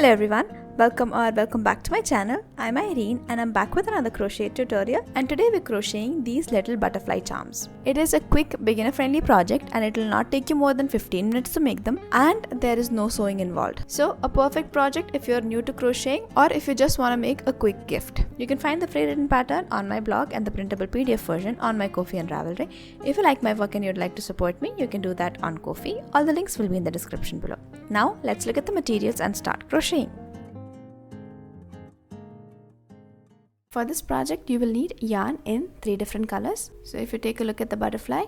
Hello everyone, welcome back to my channel. I'm Irene and I'm back with another crochet tutorial, and today we're crocheting these little butterfly charms. It is a quick beginner friendly project and it will not take you more than 15 minutes to make them, and there is no sewing involved. So a perfect project if you're new to crocheting or if you just want to make a quick gift. You can find the free written pattern on my blog and the printable PDF version on my Kofi and Ravelry. If you like my work and you'd like to support me, you can do that on Kofi. All the links will be in the description below. Now let's look at the materials and start crocheting. For this project, you will need yarn in 3 different colors. So if you take a look at the butterfly,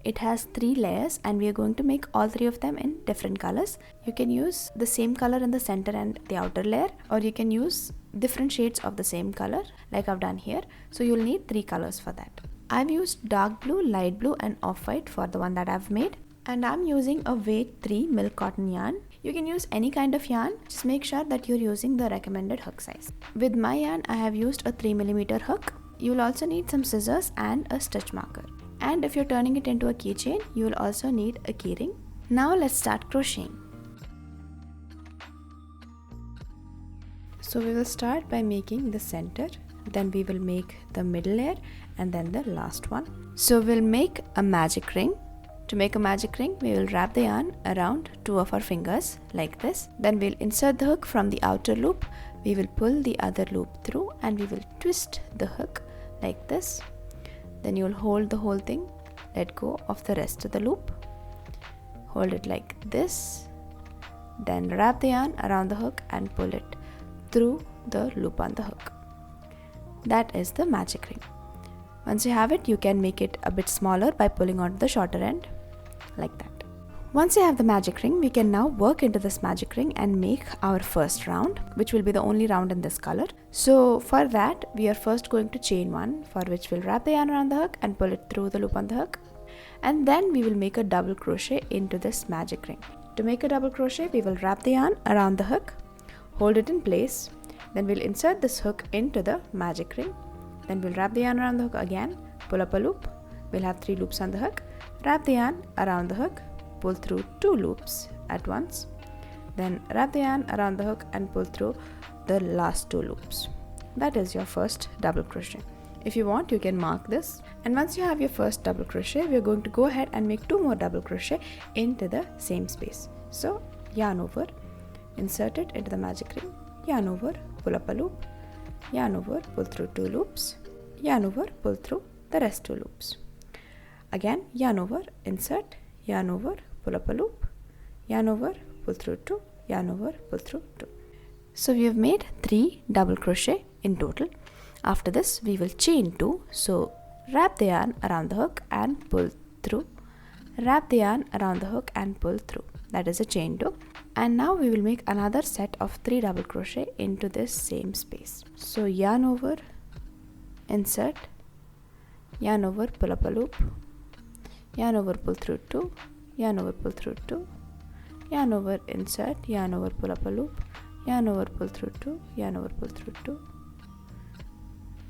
it has 3 layers and we are going to make all 3 of them in different colors. You can use the same color in the center and the outer layer, or you can use different shades of the same color like I've done here. So you'll need 3 colors for that. I've used dark blue, light blue and off-white for the one that I've made. And I'm using a weight 3 milk cotton yarn. You can use any kind of yarn, just make sure that you're using the recommended hook size. With my yarn, I have used a 3mm hook. You will also need some scissors and a stitch marker. And if you're turning it into a keychain, you will also need a keyring. Now let's start crocheting. So we will start by making the center, then we will make the middle layer and then the last one. So we'll make a magic ring. To make a magic ring, we will wrap the yarn around 2 of our fingers like this. Then we'll insert the hook from the outer loop. We will pull the other loop through and we will twist the hook like this. Then you will hold the whole thing, let go of the rest of the loop. Hold it like this. Then wrap the yarn around the hook and pull it through the loop on the hook. That is the magic ring. Once you have it, you can make it a bit smaller by pulling on the shorter end. Like that. Once you have the magic ring, we can now work into this magic ring and make our first round, which will be the only round in this color. So for that, we are first going to chain 1, for which we'll wrap the yarn around the hook and pull it through the loop on the hook. And then we will make a double crochet into this magic ring. To make a double crochet, we will wrap the yarn around the hook, hold it in place. Then we'll insert this hook into the magic ring. Then we'll wrap the yarn around the hook again, pull up a loop. We'll have 3 loops on the hook. Wrap the yarn around the hook, pull through 2 loops at once. Then wrap the yarn around the hook and pull through the last 2 loops. That is your first double crochet. If you want, you can mark this. And once you have your first double crochet, we are going to go ahead and make 2 more double crochet into the same space. So yarn over, insert it into the magic ring, yarn over, pull up a loop, yarn over, pull through 2 loops, yarn over, pull through the rest 2 loops. Again, yarn over, insert, yarn over, pull up a loop, yarn over, pull through 2, yarn over, pull through 2. So we have made 3 double crochet in total. After this, we will chain 2. So wrap the yarn around the hook and pull through, wrap the yarn around the hook and pull through. That is a chain 2. And now we will make another set of 3 double crochet into this same space. So yarn over, insert, yarn over, pull up a loop, yarn over, pull through 2, yarn over, pull through 2, yarn over, insert, yarn over, pull up a loop, yarn over, pull through 2, yarn over, pull through 2,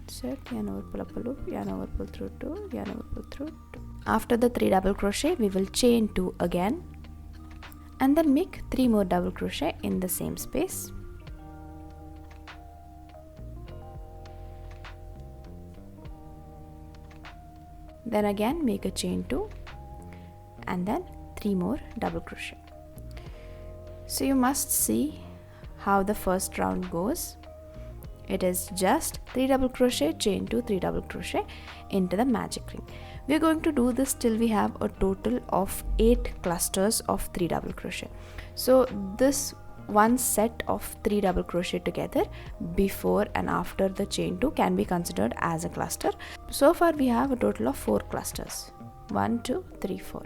insert, yarn over, pull up a loop, yarn over, pull through 2, yarn over, pull through 2. After the 3 double crochet, we will chain 2 again and then make 3 more double crochet in the same space. Then again make a chain 2 and then 3 more double crochet. So you must see how the first round goes. It is just 3 double crochet, chain 2, 3 double crochet into the magic ring. We are going to do this till we have a total of 8 clusters of 3 double crochet. So this one set of 3 double crochet together before and after the chain 2 can be considered as a cluster. So far we have a total of 4 clusters. 1, 2, 3, 4.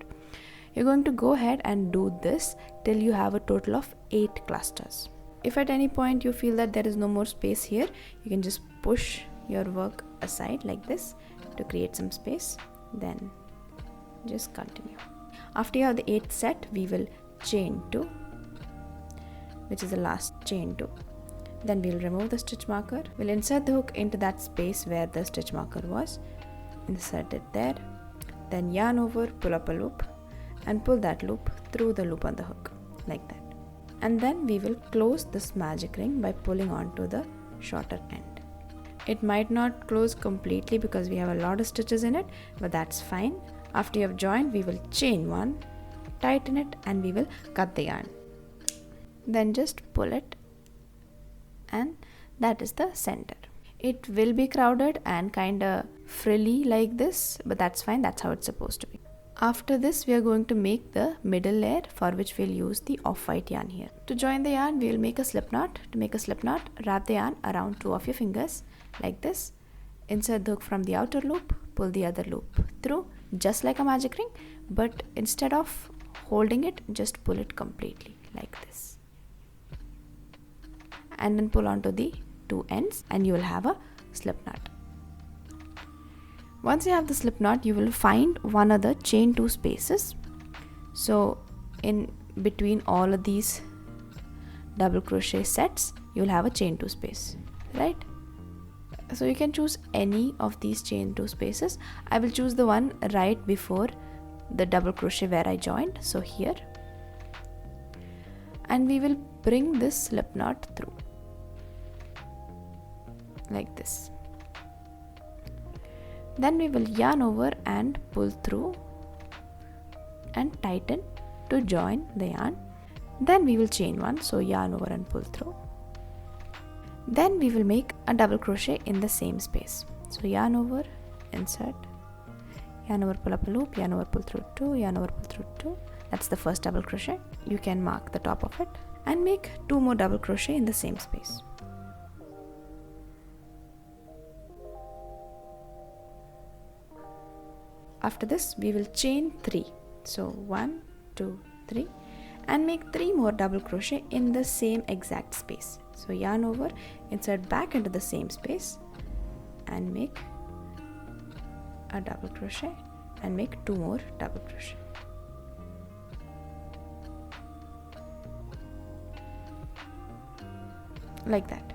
You're going to go ahead and do this till you have a total of 8 clusters. If at any point you feel that there is no more space here, you can just push your work aside like this to create some space. Then just continue. After you have the 8th set, we will chain 2, which is the last chain 2. Then we'll remove the stitch marker. We'll insert the hook into that space where the stitch marker was. Insert it there. Then yarn over, pull up a loop and pull that loop through the loop on the hook like that. And then we will close this magic ring by pulling onto the shorter end. It might not close completely because we have a lot of stitches in it, but that's fine. After you have joined, we will chain one, tighten it, and we will cut the yarn. Then just pull it, and that is the center. It will be crowded and kinda frilly like this, but that's fine, that's how it's supposed to be. After this, we are going to make the middle layer, for which we'll use the off-white yarn here. To join the yarn, we will make a slip knot. To make a slip knot, wrap the yarn around 2 of your fingers like this. Insert the hook from the outer loop, pull the other loop through, just like a magic ring, but instead of holding it, just pull it completely like this. And then pull onto the 2 ends and you will have a slip knot. Once you have the slip knot, you will find one other chain 2 spaces. So in between all of these double crochet sets, you will have a chain 2 space, right? So you can choose any of these chain 2 spaces. I will choose the one right before the double crochet where I joined, so here. And we will bring this slip knot through like this. Then we will yarn over and pull through and tighten to join the yarn. Then we will chain one, so yarn over and pull through. Then we will make a double crochet in the same space. So yarn over, insert, yarn over, pull up a loop, yarn over, pull through 2, yarn over, pull through 2. That's the first double crochet. You can mark the top of it and make 2 more double crochet in the same space. After this, we will chain 3. So 1, 2, 3, and make 3 more double crochet in the same exact space. So yarn over, insert back into the same space and make a double crochet and make 2 more double crochet. Like that.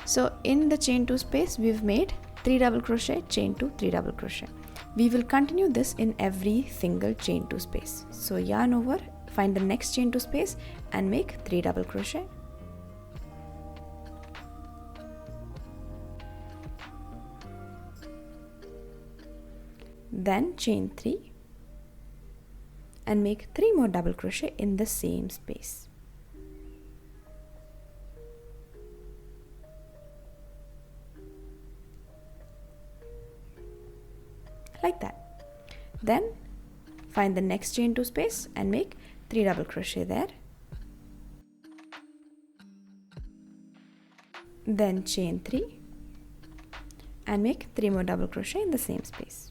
So in the chain 2 space, we've made 3 double crochet, chain 2, 3 double crochet. We will continue this in every single chain 2 space. So yarn over, find the next chain 2 space and make 3 double crochet. Then chain 3 and make 3 more double crochet in the same space. Like that. Then find the next chain 2 space and make 3 double crochet there. Then chain 3 and make 3 more double crochet in the same space.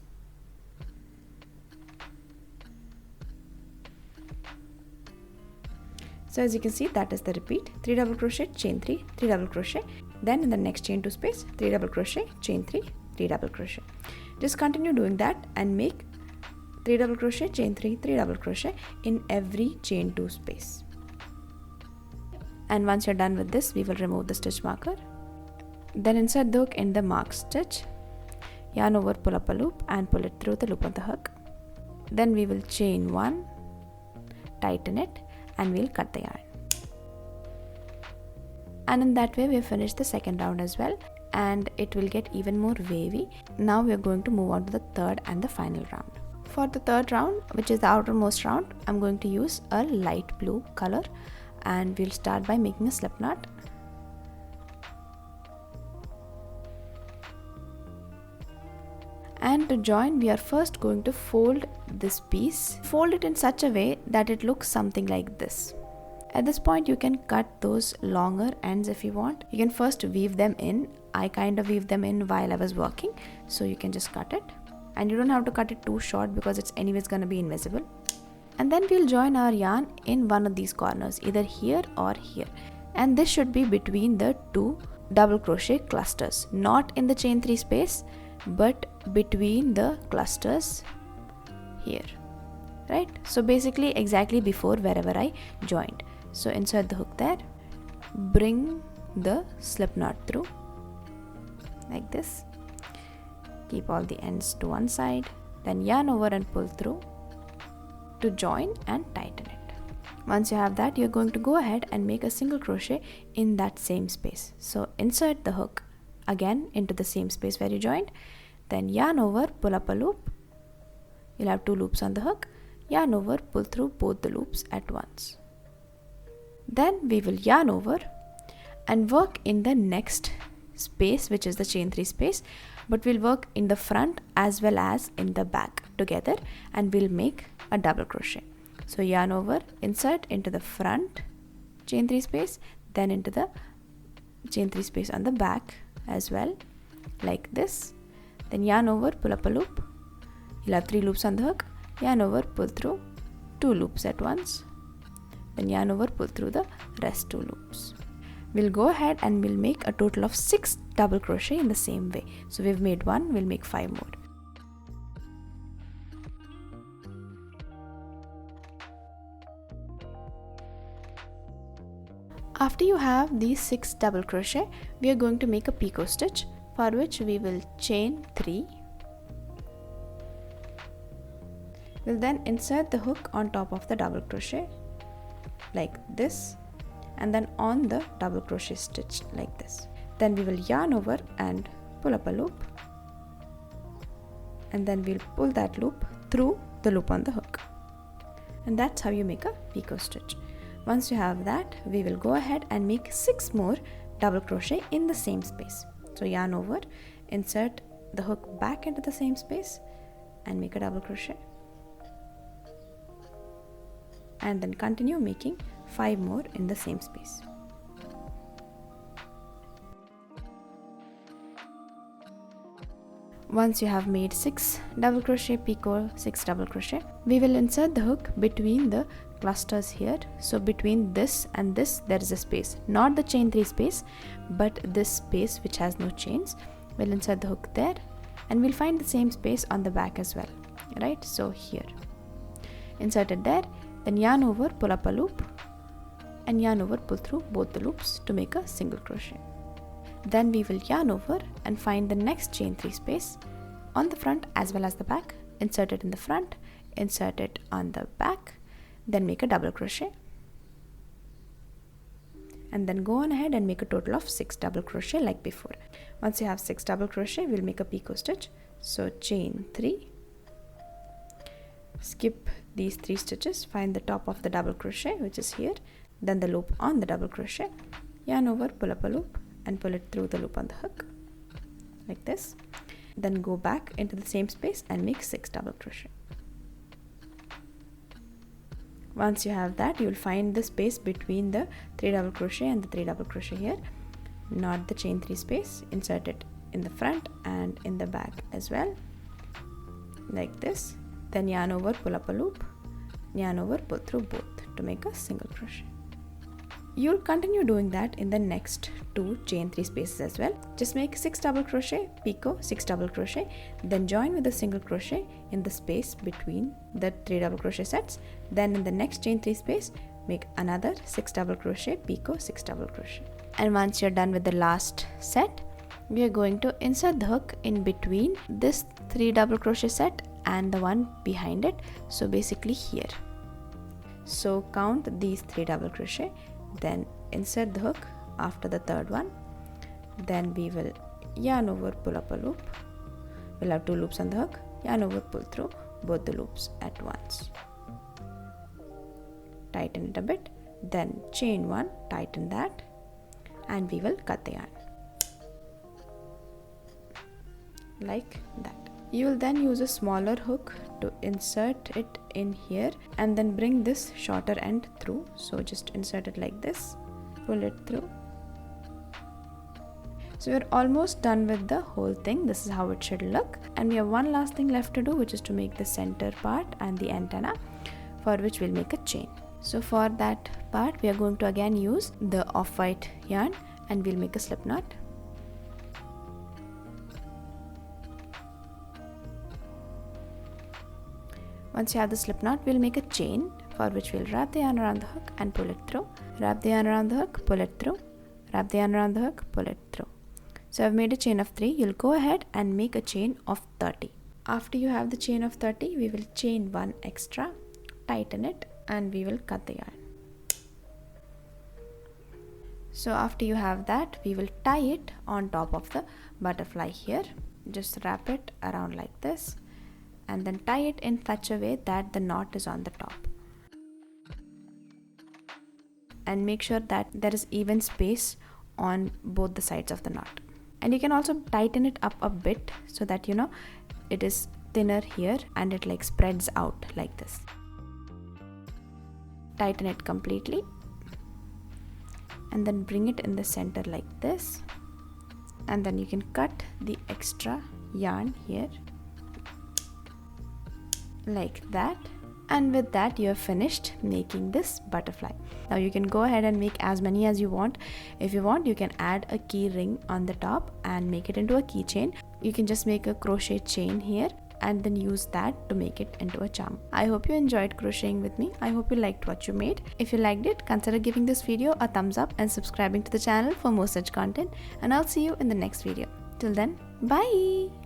So as you can see, that is the repeat: 3 double crochet, chain 3, 3 double crochet, then in the next chain 2 space, 3 double crochet, chain 3, 3 double crochet. Just continue doing that and make 3 double crochet, chain 3, 3 double crochet in every chain 2 space. And once you're done with this, we will remove the stitch marker. Then insert the hook in the marked stitch, yarn over, pull up a loop and pull it through the loop of the hook. Then we will chain 1, tighten it, and we'll cut the yarn. And in that way we have finished the second round as well, and it will get even more wavy. Now we are going to move on to the third and the final round. For the third round, which is the outermost round, I'm going to use a light blue color, and we'll start by making a slip knot. And to join, we are first going to fold this piece. Fold it in such a way that it looks something like this. At this point, you can cut those longer ends if you want. You can first weave them in. I kind of weaved them in while I was working, so you can just cut it. And you don't have to cut it too short because it's anyways going to be invisible. And then we'll join our yarn in one of these corners, either here or here. And this should be between the 2 double crochet clusters, not in the chain 3 space, but between the clusters here, right? So basically exactly before wherever I joined. So insert the hook there, bring the slip knot through like this, keep all the ends to one side, then yarn over and pull through to join and tighten it. Once you have that, you're going to go ahead and make a single crochet in that same space. So insert the hook again into the same space where you joined, then yarn over, pull up a loop. You'll have 2 loops on the hook. Yarn over, pull through both the loops at once. Then we will yarn over and work in the next space, which is the chain 3 space, but we'll work in the front as well as in the back together, and we'll make a double crochet. So yarn over, insert into the front chain 3 space, then into the chain 3 space on the back as well, like this. Then yarn over, pull up a loop. You'll have 3 loops on the hook. Yarn over, pull through 2 loops at once. Then yarn over, pull through the rest 2 loops. We'll go ahead and we'll make a total of 6 double crochet in the same way. So we've made 1, we'll make 5 more. After you have these 6 double crochet, we are going to make a picot stitch, for which we will chain 3. We'll then insert the hook on top of the double crochet like this, and then on the double crochet stitch like this. Then we will yarn over and pull up a loop, and then we'll pull that loop through the loop on the hook. And that's how you make a picot stitch. Once you have that, we will go ahead and make 6 more double crochet in the same space. So yarn over, insert the hook back into the same space and make a double crochet, and then continue making 5 more in the same space. Once you have made 6 double crochet picot, 6 double crochet, we will insert the hook between the clusters here. So between this and this there is a space, not the chain 3 space, but this space which has no chains. We'll insert the hook there, and we'll find the same space on the back as well, right? So here, insert it there, then yarn over, pull up a loop, and yarn over, pull through both the loops to make a single crochet. Then we will yarn over and find the next chain 3 space on the front as well as the back. Insert it in the front, insert it on the back, then make a double crochet, and then go on ahead and make a total of 6 double crochet like before. Once you have 6 double crochet, we'll make a picot stitch. So chain 3, skip these 3 stitches, find the top of the double crochet which is here, then the loop on the double crochet, yarn over, pull up a loop and pull it through the loop on the hook like this. Then go back into the same space and make 6 double crochet. Once you have that, you will find the space between the 3 double crochet and the 3 double crochet here, not the chain 3 space. Insert it in the front and in the back as well, like this. Then yarn over, pull up a loop, yarn over, pull through both to make a single crochet. You'll continue doing that in the next 2 chain 3 spaces as well. Just make 6 double crochet, picot, 6 double crochet, then join with a single crochet in the space between the 3 double crochet sets. Then in the next chain 3 space, make another 6 double crochet, picot, 6 double crochet. And once you're done with the last set, we are going to insert the hook in between this 3 double crochet set and the one behind it. So basically here. So count these 3 double crochet, then insert the hook after the 3rd one. Then we will yarn over, pull up a loop. We'll have 2 loops on the hook, yarn over, pull through both the loops at once. Tighten it a bit, then chain 1, tighten that, and we will cut the yarn like that. You will then use a smaller hook to insert it in here and then bring this shorter end through. So just insert it like this, pull it through. So we're almost done with the whole thing. This is how it should look, and we have one last thing left to do, which is to make the center part and the antenna, for which we'll make a chain. So for that part, we are going to again use the off-white yarn, and we'll make a slip knot. Once you have the slip knot, we'll make a chain, for which we'll wrap the yarn around the hook and pull it through. Wrap the yarn around the hook, pull it through. Wrap the yarn around the hook, pull it through. So I've made a chain of 3. You'll go ahead and make a chain of 30. After you have the chain of 30, we will chain 1 extra, tighten it, and we will cut the yarn. So after you have that, we will tie it on top of the butterfly here. Just wrap it around like this and then tie it in such a way that the knot is on the top. And make sure that there is even space on both the sides of the knot. And you can also tighten it up a bit so that it is thinner here and it like spreads out like this. Tighten it completely and then bring it in the center like this, and then you can cut the extra yarn here like that. And with that, you have finished making this butterfly. Now you can go ahead and make as many as you want. If you want, you can add a key ring on the top and make it into a keychain. You can just make a crochet chain here and then use that to make it into a charm. I hope you enjoyed crocheting with me. I hope you liked what you made. If you liked it, consider giving this video a thumbs up and subscribing to the channel for more such content, and I'll see you in the next video. Till then, bye!